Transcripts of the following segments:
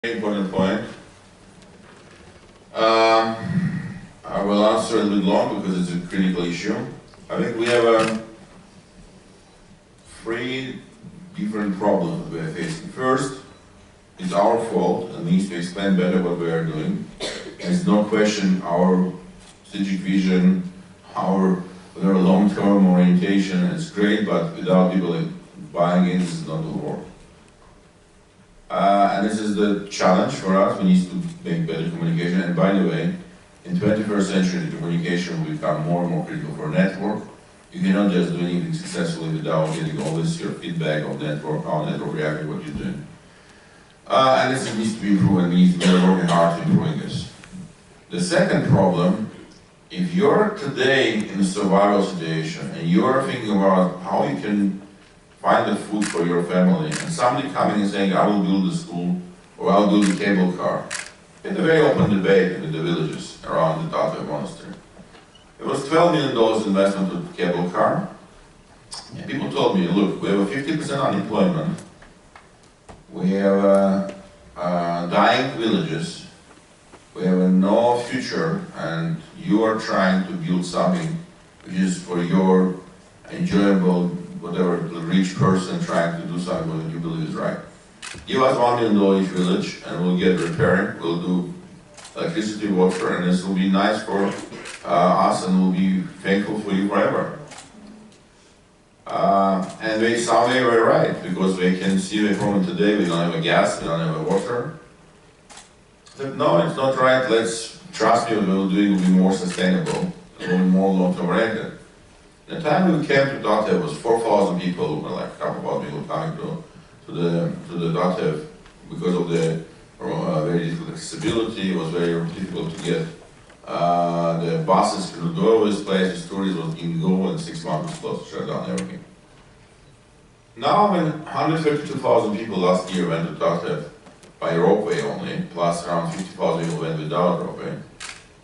Important point. I will answer a little bit long because it's a critical issue. I think we have three different problems that we are facing. First, it's our fault and needs to explain better what we are doing. There's no question our strategic vision, our long-term orientation is great, but without people buying in, this is not the work. And this is the challenge for us. We need to make better communication. And by the way, in 21st century, the communication will become more and more critical for a network. You cannot just do anything successfully without getting all this your feedback of network, how network reacting, what you're doing. And this needs to be improved, and we need to be working hard to improving this. The second problem, if you're today in a survival situation and you're thinking about how you can find the food for your family, and somebody coming and saying, I will build a school, or I'll build a cable car. It's a very open debate in the villages around the Tatev monastery. It was $12 million investment to the cable car, and people told me, look, we have a 50% unemployment, we have dying villages, we have no future, and you are trying to build something which is for your enjoyable, whatever, the rich person trying to do something that you believe is right. Give us $1 million each village and we'll get repairing, we'll do electricity, water, and this will be nice for us and we'll be thankful for you forever. And they sound very right, because they can see the problem today, we don't have a gas, we don't have a water. I said, no, it's not right, let's trust me, what we'll do will be more sustainable, and will be more long-term oriented. The time we came to Tatev was 4,000 people, like a couple of people coming to the Tatev because of the very difficult accessibility. It was very difficult to get the buses to go to this place. The stories was in go, and 6 months was closed, shut down everything. Now, when 132,000 people last year went to Tatev by ropeway only, plus around 50,000 people went without ropeway,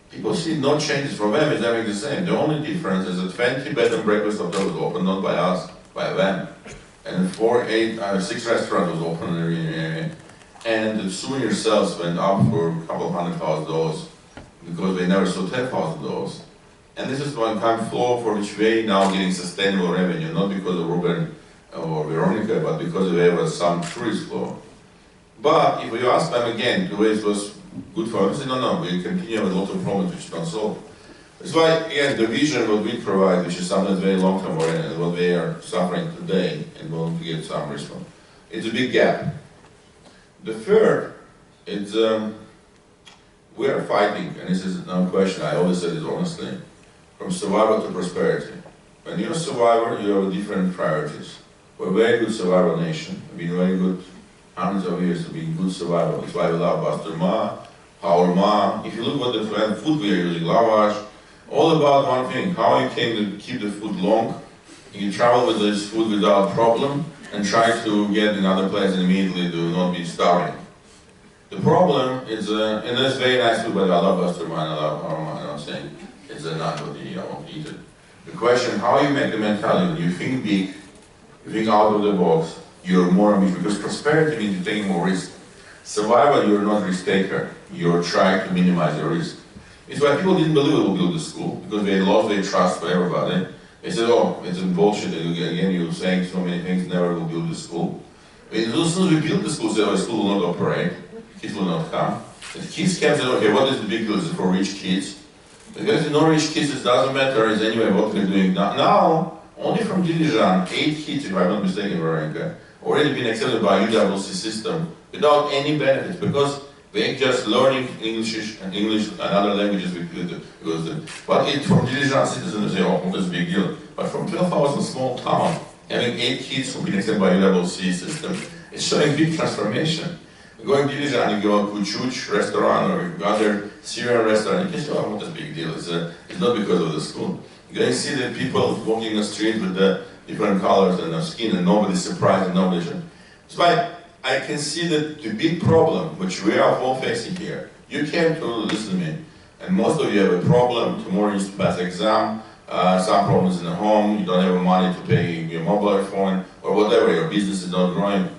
people see no changes for them, it's everything the same. The only difference is that 20 bed and breakfast hotels was open, not by us, by them. And 6 restaurants was open in the area. And the souvenir sales went up for a couple of $100,000 because they never saw $10,000. And this is one kind of flow for which they now getting sustainable revenue, not because of Ruben or Veronica, but because they have some tourist flow. But if you ask them again, the way it was good for us, no, we continue with a lot of problems which don't solve. That's why, again, the vision what we provide, which is sometimes very long-term oriented, what they are suffering today and willing to get some response. It's a big gap. The third, it's, we are fighting, and this is no question, I always say this honestly, from survival to prosperity. When you're a survivor, you have different priorities. We're a very good survival nation. We've been very good hundreds of years to be good survival. That's why we love Pastor Ma, our Ma. If you look at the food we are using, lavash, all about one thing, how you can to keep the food long, you can travel with this food without problem, and try to get another place and immediately do not be starving. The problem is, and it's very nice food, but I love Pastor Ma and I love our Ma, and I'm saying, it's not what I won't eat it. The question, how you make the mentality, you think big, you think out of the box, you're more ambitious, because prosperity means you're taking more risk. Survival, you're not risk taker. You're trying to minimize your risk. It's why people didn't believe we would build the school, because they lost their trust for everybody. They said, oh, it's a bullshit. Again, you're saying so many things, never will build the school. But as soon as we build the school, say, oh, the school will not operate, kids will not come. If kids came and said, okay, what is the big deal? Is it for rich kids? Because if no rich kids, it doesn't matter. It's anyway what we're doing now. Only from Dilijan, 8 kids, if I'm not mistaken, Veronica, already been accepted by UWC system without any benefits, because they're just learning English and other languages but it from Dilijan citizens they say, oh, that's a big deal. But from 12,000 small town, having 8 kids who've been accepted by UWC system, it's showing big transformation. Going to Dilijan, you go to Kuchuch restaurant or other Syrian restaurant, you can say, oh, what a big deal. It's not because of the school. You can see the people walking the street with the different colors and skin, and nobody's surprised and nobody should. So I can see that the big problem, which we are all facing here, you came to listen to me, and most of you have a problem. Tomorrow you need to pass exam, some problems in the home, you don't have money to pay your mobile phone, or whatever, your business is not growing.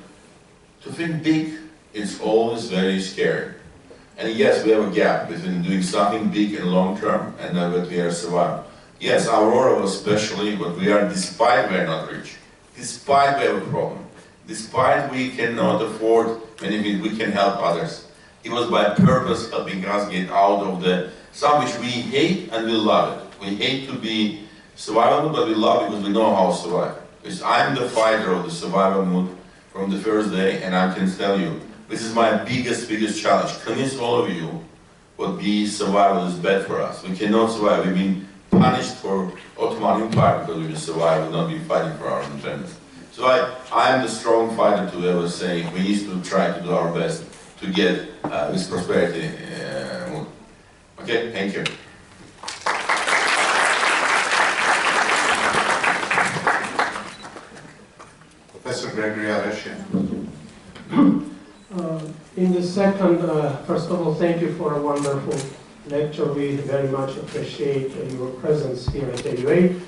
To think big it's always very scary. And yes, we have a gap between doing something big and long term and that we are surviving. Yes, Aurora was especially, but we are, despite we are not rich, despite we have a problem, despite we cannot afford many things, we can help others. It was by purpose helping us get out of the some which we hate and we love it. We hate to be survival, but we love it because we know how to survive. Because I'm the fighter of the survival mood from the first day, and I can tell you, this is my biggest challenge. Convince all of you what be survival is bad for us. We cannot survive. We've been punished for Ottoman Empire because we survive, we'll not be fighting for our independence. So I am the strong fighter to ever say we need to try to do our best to get this prosperity. Okay, thank you. Professor Gregory Areshian. In the second, first of all, thank you for a wonderful lecture. We very much appreciate your presence here at AUA.